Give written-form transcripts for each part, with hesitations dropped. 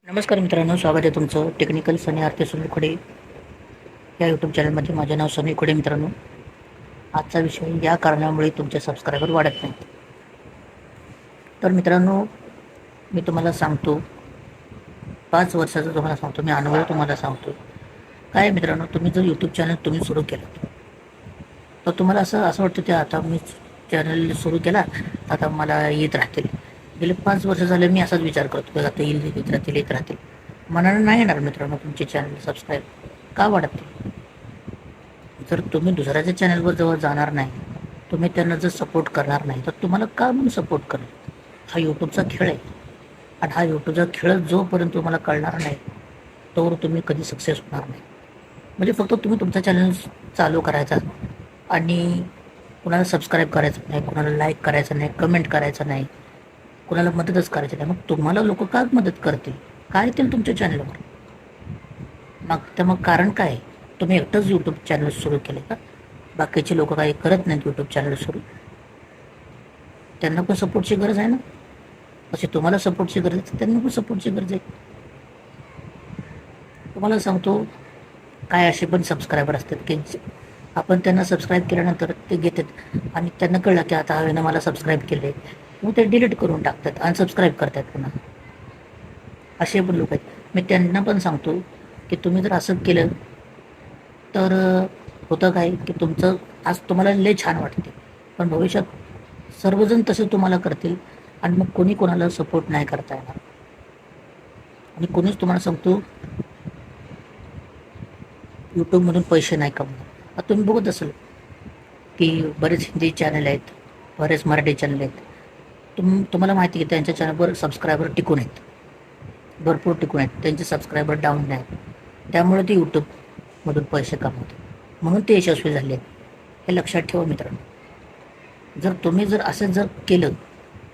नमस्कार मित्रांनो, स्वागत आहे तुमचं टेक्निकल सनी आरती सुनील खोडे या यूट्यूब चॅनलमध्ये. माझे नाव सनी खोडे. मित्रांनो, आजचा विषय या कारणामुळे तुमचे सबस्क्रायबर वाढत नाही. तर मित्रांनो, मी तुम्हाला सांगतो, 5 वर्षाचा तुम्हाला सांगतो, मी अनुभव तुम्हाला सांगतो. काय मित्रांनो, तुम्ही जर यूट्यूब चॅनल तुम्ही सुरू केलं तर तुम्हाला असं वाटतं की आता मी चॅनल सुरू केला, आता मला येत राहतील. गेले 5 वर्ष झाले मी असाच विचार करतो की आता येत राहतील. मनानं नाही येणार मित्रांनो तुमचे चॅनल सबस्क्राईब का वाढत नाही. जर तुम्ही दुसऱ्याच्या चॅनलवर जवळ जाणार नाही, तुम्ही त्यांना जर सपोर्ट करणार नाही, तर तुम्हाला का म्हणून सपोर्ट करेल. हा यूट्यूबचा खेळ आहे, आणि हा यूट्यूबचा खेळ जोपर्यंत तुम्हाला कळणार नाही तोवर तुम्ही कधी सक्सेस होणार नाही. म्हणजे फक्त तुम्ही तुमचा चॅनल चालू करायचा आणि कुणाला सबस्क्राईब करायचं नाही, कुणाला लाईक करायचं नाही, कमेंट करायचं नाही, कुणाला मदतच करायची नाही. मग तुम्हाला लोक का मदत करतील, काय येतील तुमच्या चॅनलवर. मग कारण काय आहे? तुम्ही एकटंच यूट्यूब चॅनल सुरू केले का? बाकीचे लोक काही करत नाहीत यूट्यूब चॅनल सुरू? त्यांना पण सपोर्टची गरज आहे ना. अशी तुम्हाला सपोर्टची गरज आहे, त्यांना पण सपोर्टची गरज आहे. तुम्हाला सांगतो, काय असे पण सबस्क्रायबर असतात की आपण त्यांना सबस्क्राईब केल्यानंतर ते घेतात आणि त्यांना कळलं की आता हवेनं मला सबस्क्राईब केले, मग ते डिलीट करून टाकतात, अनसबस्क्राईब करतात पुन्हा. असे पण लोक आहेत. मी त्यांना पण सांगतो की तुम्ही जर असं केलं तर होतं काय की तुमचं आज तुम्हाला लय छान वाटते, पण भविष्यात सर्वजण तसे तुम्हाला करतील आणि मग कोणी कोणाला सपोर्ट नाही करता येणार. आणि कोणीच तुम्हाला सांगतो यूट्यूबमधून पैसे नाही कमवणार. आता तुम्ही बघत असाल की बरेच हिंदी चॅनल आहेत, बरेच मराठी चॅनल आहेत. तुम्हाला माहिती आहे की त्यांच्या चॅनलवर सबस्क्रायबर टिकून आहेत, भरपूर टिकून आहेत. त्यांचे सबस्क्रायबर डाऊन नाही, त्यामुळे ते यूट्यूबमधून पैसे कमवतात, म्हणून ते यशस्वी झाले आहेत. हे लक्षात ठेवा मित्रांनो. जर तुम्ही असं जर केलं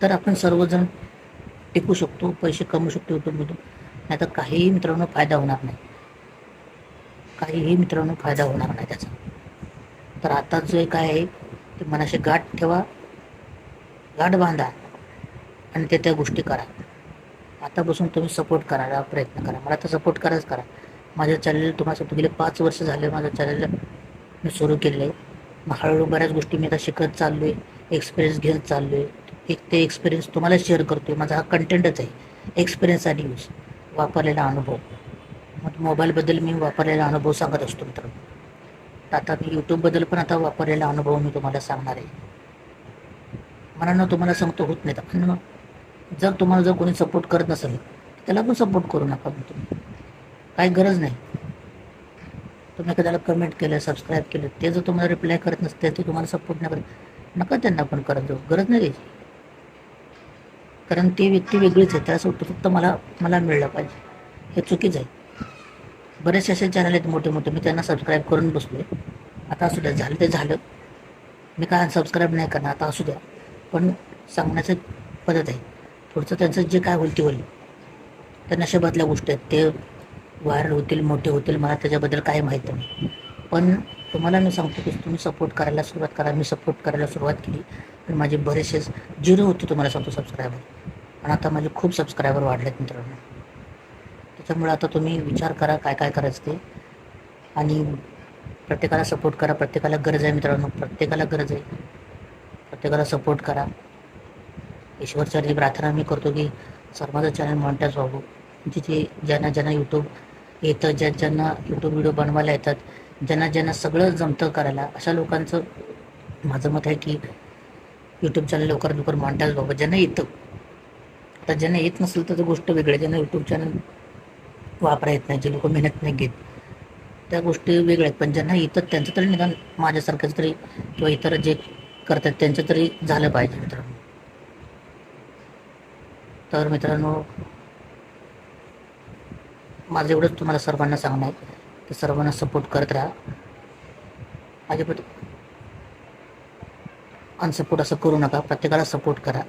तर आपण सर्वजण टिकू शकतो, पैसे कमवू शकतो यूट्यूबमधून. नाही तर काहीही मित्रांनो फायदा होणार नाही, काहीही मित्रांनो फायदा होणार नाही त्याचा. तर आता जे काय आहे ते मनाशी गाठ ठेवा, गाठ बांधा आणि त्या गोष्टी करा. आतापासून तुम्ही सपोर्ट करायला प्रयत्न करा. मला तर सपोर्ट करा. माझ्या चॅनल तुम्हाला गेले 5 वर्ष झाले माझं चॅनल मी सुरू केलेलं आहे. मग हळूहळू बऱ्याच गोष्टी मी आता शिकत चाललो आहे, एक्सपिरियन्स घेत चाललो आहे. ते एक्सपिरियन्स तुम्हाला शेअर करतो आहे. माझा हा कंटेंटच आहे, एक्सपिरियन्स आणि यूज, वापरलेला अनुभव. मग मोबाईलबद्दल मी वापरलेला अनुभव सांगत असतो मित्रांनो. आता मी यूट्यूबबद्दल पण आता वापरलेला अनुभव मी तुम्हाला सांगणार आहे. मनानं तुम्हाला सांगतो होत नाही तर जर तुम्हाला जर कोणी सपोर्ट करत नसेल त्याला पण सपोर्ट करू नका. तुम्ही काही गरज नाही. तुम्ही एखाद्याला कमेंट केलं, सबस्क्राईब केलं, ते जर तुम्हाला रिप्लाय करत नसते, ते तुम्हाला सपोर्ट नाही करत, नका त्यांना पण करत जाऊ, गरज नाही त्याची. कारण ती व्यक्ती वेगळीच आहे, त्याला फक्त मला मिळलं पाहिजे, हे चुकीचं आहे. बरेचसे असे चॅनल आहेत मोठे मोठे, मी त्यांना सबस्क्राईब करून बसलो. आता असू द्या, झालं ते झालं, मी काय अनसबस्क्राईब नाही करणार, आता असू द्या. पण सांगण्याचं पद्धत आहे, पुढचं त्यांचं जे काय होईल ते होईल. त्या नशिबातल्या गोष्टी आहेत, ते व्हायरल होतील, मोठे होतील, मला त्याच्याबद्दल काही माहीत नाही. पण तुम्हाला मी सांगतो की तुम्ही सपोर्ट करायला सुरुवात करा. मी सपोर्ट करायला सुरुवात केली आणि माझे बरेचसे 0 होते तुम्हाला सांगतो सबस्क्रायबर, आणि आता माझे खूप सबस्क्रायबर वाढलेत मित्रांनो. त्याच्यामुळे आता तुम्ही विचार करा काय काय करायचं ते, आणि प्रत्येकाला सपोर्ट करा. प्रत्येकाला गरज आहे मित्रांनो, प्रत्येकाला गरज आहे. प्रत्येकाला सपोर्ट करा. ईश्वरचरणी प्रार्थना मी करतो की सर्वांचं चॅनल मॉनिटाईज व्हावं. जिथे ज्यांना यूट्यूब येतं, ज्यांना यूट्यूब व्हिडिओ बनवायला येतात, ज्यांना सगळं जमतं करायला, अशा लोकांचं माझं मत आहे की यूट्यूब चॅनल लवकर मॉनिटाईज व्हावं. ज्यांना येतं, आता ज्यांना येत नसेल तर गोष्ट वेगळी. ज्यांना यूट्यूब चॅनल वापरा येत नाही, जे लोक मेहनत नाही घेत, त्या गोष्टी वेगळ्या आहेत. पण ज्यांना येतं त्यांचं तरी निदान माझ्यासारखंच तरी, किंवा इतर जे करतात त्यांचं तरी झालं पाहिजे मित्रांनो. तर मित्रांनो, माझं एवढंच तुम्हाला सर्वांना सांगणं आहे की सर्वांना सपोर्ट करत राहा. अजिबात अनसपोर्ट असं करू नका, प्रत्येकाला सपोर्ट करा.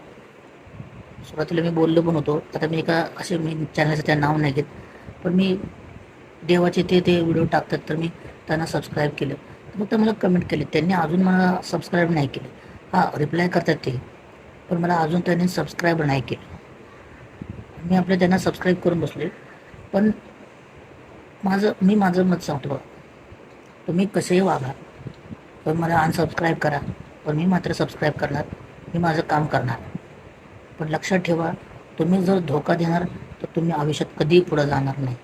सुरुवातीला मी बोललो पण होतो, आता मी मी चॅनलचं त्या नाव नाही घेत, पण मी देवाचे ते व्हिडिओ टाकतात तर मी त्यांना सबस्क्राईब केलं. फक्त मला कमेंट केले, त्यांनी अजून मला सबस्क्राईब नाही केलं. हां, रिप्लाय करतात ते, पण मला अजून त्यांनी सबस्क्राईब नाही केलं. मी त्यांना सबस्क्राईब करून बसले. पण मी माझं मत सांगतो बघा, तुम्ही कसेही वागा, पण मला अनसबस्क्राईब करा, पण मी मात्र सबस्क्राईब करणार, मी माझं काम करणार. पण लक्षात ठेवा, तुम्ही जर धोका देणार तर तुम्ही आयुष्यात कधीही पुढे जाणार नाही,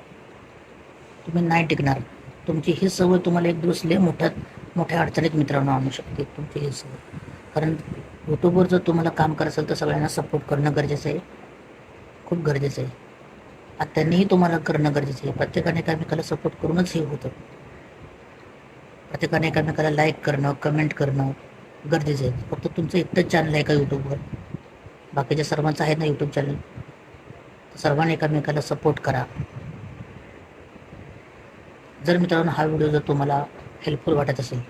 तुम्ही नाही टिकणार. तुमची ही सवय तुम्हाला एक दिवस लय मोठ्या अडचणीत मित्रांनो आणू शकते, तुमची ही सवय. कारण यूट्यूबवर जर तुम्हाला काम करायचं असेल तर सगळ्यांना सपोर्ट करणं गरजेचं आहे, खूप गरजेचं आहे. आता त्यांनीही तुम्हाला करणं गरजेचं आहे. प्रत्येकाने एकामेकाला सपोर्ट करूनच हे होतं. प्रत्येकाने एकामेकाला लाईक करणं, कमेंट करणं गरजेचं आहे. फक्त तुमचं एकटंच चॅनल आहे का यूट्यूबवर? बाकीच्या सर्वांचं आहे ना यूट्यूब चॅनल. सर्वांनी एकामेकाला सपोर्ट करा. जर मित्रांनो हा व्हिडिओ जर तुम्हाला हेल्पफुल वाटत असेल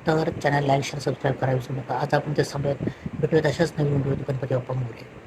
तर चॅनल लाईक शेअर सबस्क्राईब करा विसरू नका. आज आपण ते समजूयात. भेटूयात अशाच नवीन व्हिडिओ. गणपती बाप्पा मोरया.